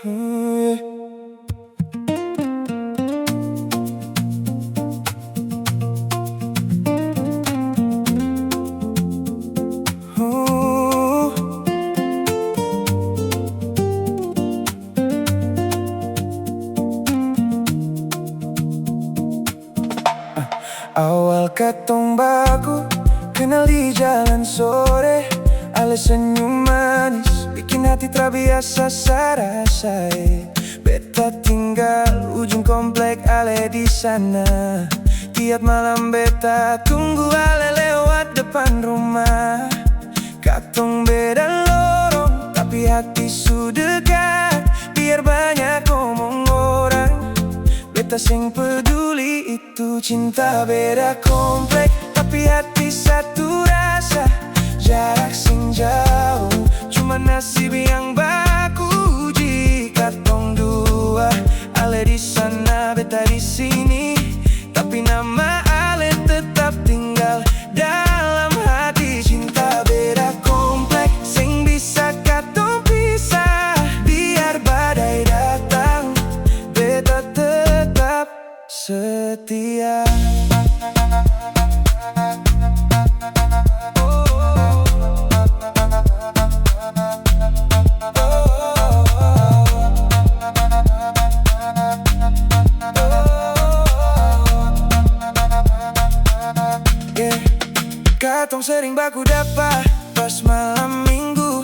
Yeah. Awal katong bago, kenal di jalan sore. Ale senyum manis, bikin hati terbiasa sarasa. Beta tinggal ujung komplek ale di sana. Tiap malam beta tunggu ale lewat depan rumah. Katong beda lorong, tapi hati sudah dekat. Biar banyak ngomong orang, beta sing peduli itu cinta. Beda komplek, tapi hati satu rasa. Jarak sing jauh, cuma nasib yang baku. Jika tong dua, ale di sana, beta di sini. Tapi nama ale tetap tinggal dalam hati. Cinta beda komplek, sing bisa katong pisah. Biar badai datang, beta tetap setia. Katong sering baku dapat pas malam minggu,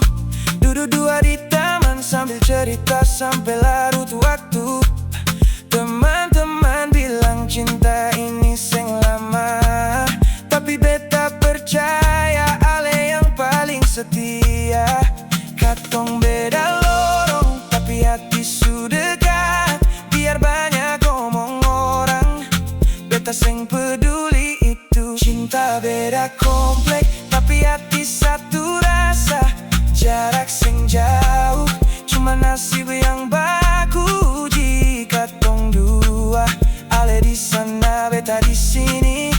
duduk dua di taman sambil cerita sampai larut waktu. Teman-teman bilang cinta ini sing lama, tapi beta percaya ale yang paling setia. Katong beda lorong, tapi hati sudah dekat. Biar banyak ngomong orang, beta sing peduli itu cinta. Beda komplek, tapi hati satu rasa. Jarak sing jauh, cuma nasib yang baku. Jika tong dua, ale di sana, beta di sini.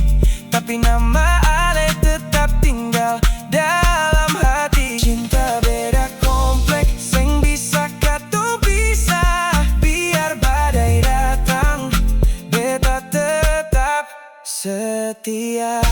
Tapi nama ale tetap tinggal dalam hati. Cinta beda komplek, sing bisa katong pisah. Biar badai datang, beta tetap setia.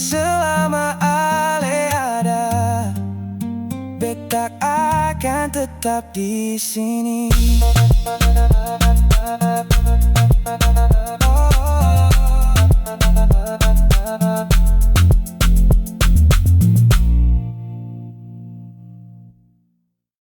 Selama ale ada, beta akan tetap di sini.